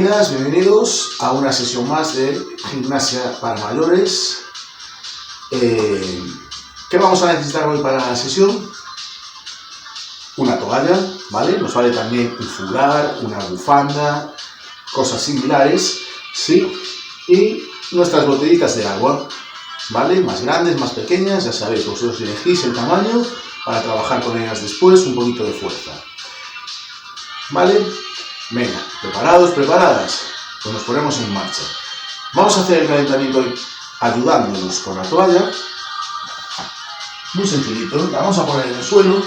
Bienvenidas, bienvenidos a una sesión más de gimnasia para mayores. ¿Qué vamos a necesitar hoy para la sesión? Una toalla, ¿vale? Nos vale también un fular, una bufanda, cosas similares, ¿sí? Y nuestras botellitas de agua, ¿vale? Más grandes, más pequeñas, ya sabéis, vosotros elegís el tamaño para trabajar con ellas después, un poquito de fuerza, ¿vale? Venga, ¿preparados, preparadas? Pues nos ponemos en marcha. Vamos a hacer el calentamiento hoy ayudándonos con la toalla. Muy sencillito, la vamos a poner en el suelo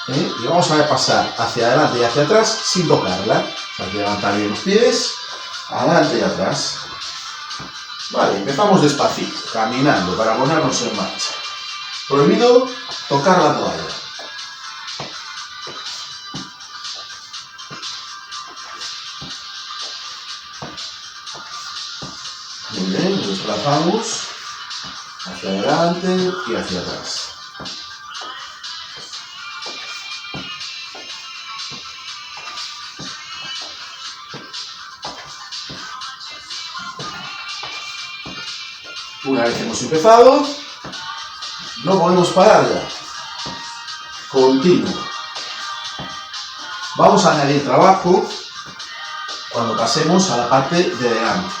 y vamos a pasar hacia adelante y hacia atrás sin tocarla. O sea, hay que levantar bien los pies, adelante y atrás. Vale, empezamos despacito, caminando para ponernos en marcha. Prohibido tocar la toalla. Muy bien, nos desplazamos hacia adelante y hacia atrás. Una vez que hemos empezado, no podemos parar ya. Continuo. Vamos a añadir trabajo cuando pasemos a la parte de delante.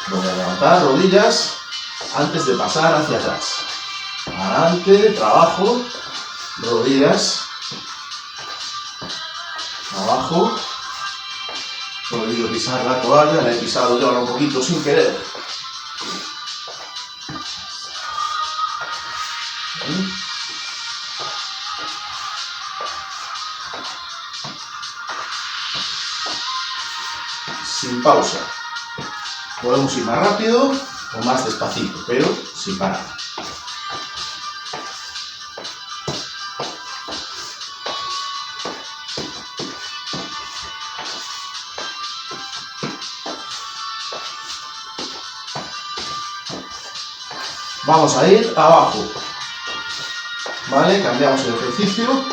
Voy a levantar rodillas antes de pasar hacia atrás. Adelante, trabajo, rodillas, abajo. Prohibido pisar la toalla, la he pisado yo ahora un poquito sin querer. Sin pausa. Podemos ir más rápido o más despacito, pero sin parar. Vamos a ir abajo. ¿Vale? Cambiamos el ejercicio.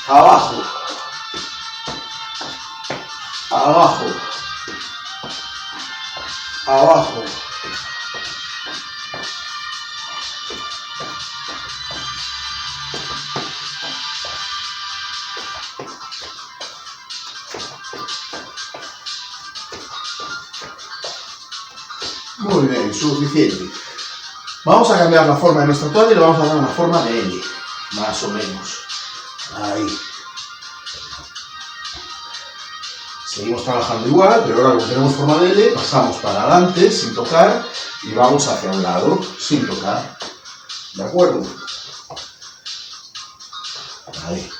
Abajo. Abajo. Abajo. Muy bien, suficiente. Vamos a cambiar la forma de nuestra toalla y le vamos a dar una forma de L, más o menos. Ahí. Seguimos trabajando igual, pero ahora como tenemos forma de L, pasamos para adelante sin tocar y vamos hacia un lado sin tocar. ¿De acuerdo? Ahí.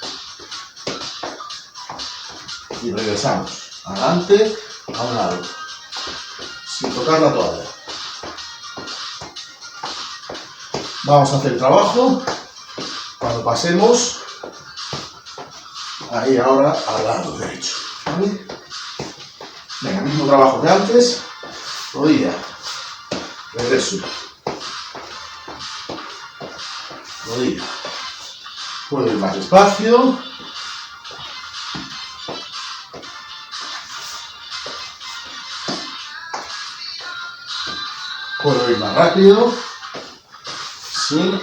Y regresamos. Adelante, a un lado. Sin tocar la toalla. Vamos a hacer el trabajo cuando pasemos ahí ahora al lado derecho. ¿Vale? Venga, mismo trabajo que antes. Rodilla. Regreso. Rodilla. Puedo ir más despacio. Puedo ir más rápido. Sí,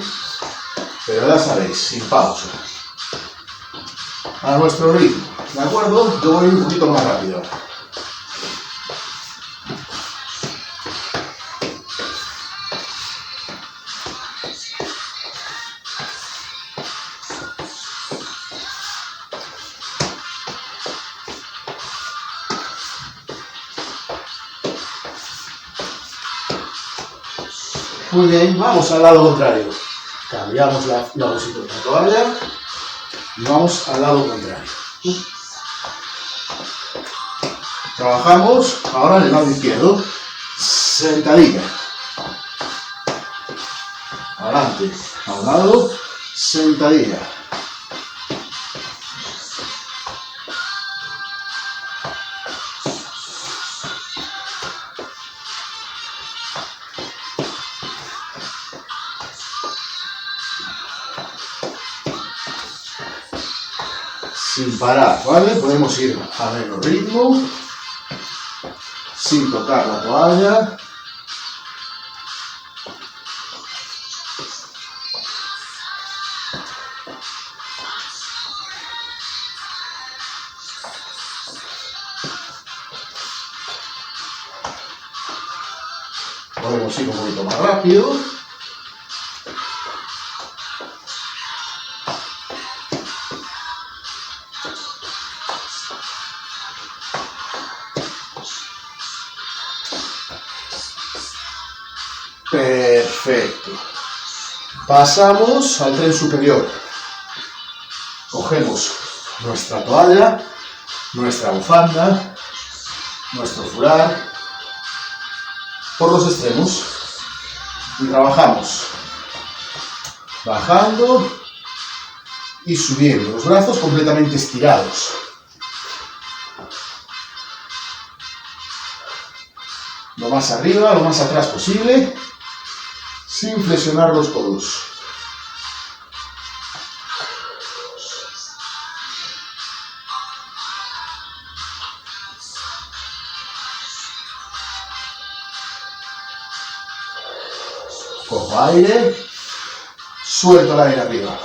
pero ya sabéis, sin pausa. A nuestro ritmo, ¿de acuerdo? Yo voy un poquito más rápido. Muy bien, vamos al lado contrario. Cambiamos la posición de la toalla y vamos al lado contrario. Trabajamos ahora en el lado izquierdo. Sentadilla. Adelante, a un lado, sentadilla. sin parar, ¿vale? Podemos ir a menos ritmo, sin tocar la toalla. Podemos ir un poquito más rápido. Perfecto. Pasamos al tren superior. Cogemos nuestra toalla, nuestra bufanda, nuestro fular por los extremos y trabajamos bajando y subiendo, los brazos completamente estirados. Lo más arriba, lo más atrás posible, sin flexionar los codos. Cojo aire, suelto el aire arriba.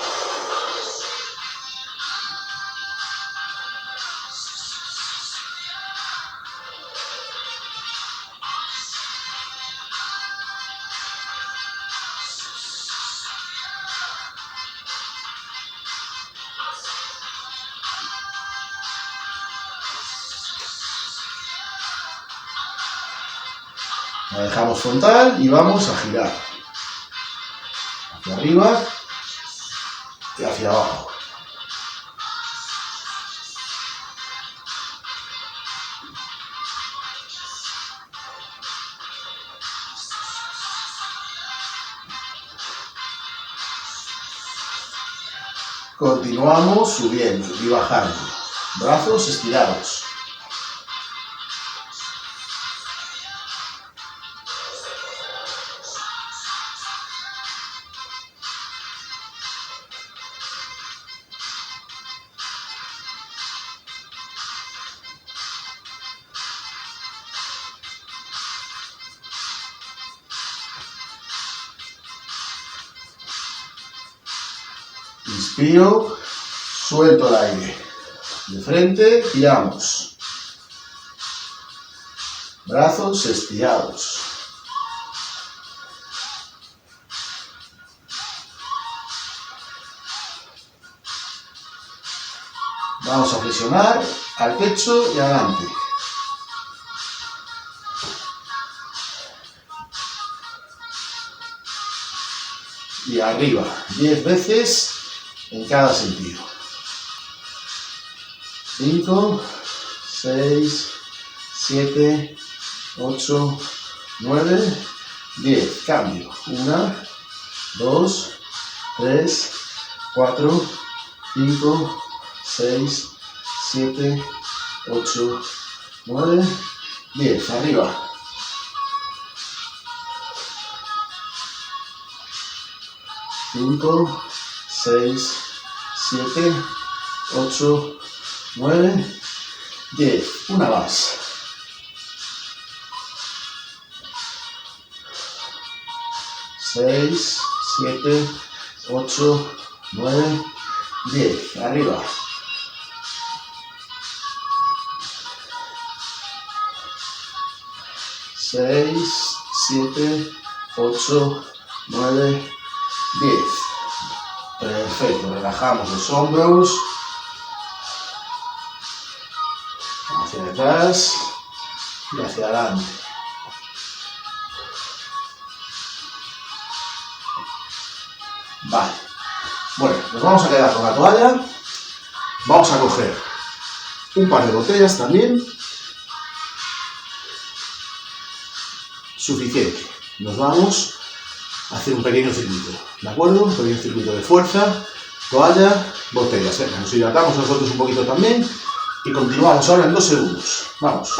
La dejamos frontal y vamos a girar hacia arriba y hacia abajo. Continuamos subiendo y bajando, brazos estirados. Inspiro, suelto el aire. De frente, giramos. Brazos estirados. Vamos a flexionar al pecho y adelante. Y arriba, 10 veces en cada sentido. 5, 6, 7, 8, 9, 10. Cambio. 1, 2, 3, 4, 5, 6, 7, 8, 9, 10. Arriba. Cinco, 6, 7, 8, 9, 10. Una más. 6, 7, 8, 9, 10. Arriba. 6, 7, 8, 9, 10. Perfecto, relajamos los hombros hacia atrás y hacia adelante. Vale, bueno, nos vamos a quedar con la toalla. Vamos a coger un par de botellas también. Suficiente. Nos vamos a hacer un pequeño circuito, ¿de acuerdo? Un pequeño circuito de fuerza, toalla, botellas. Nos hidratamos nosotros un poquito también y continuamos ahora en 2 segundos. Vamos.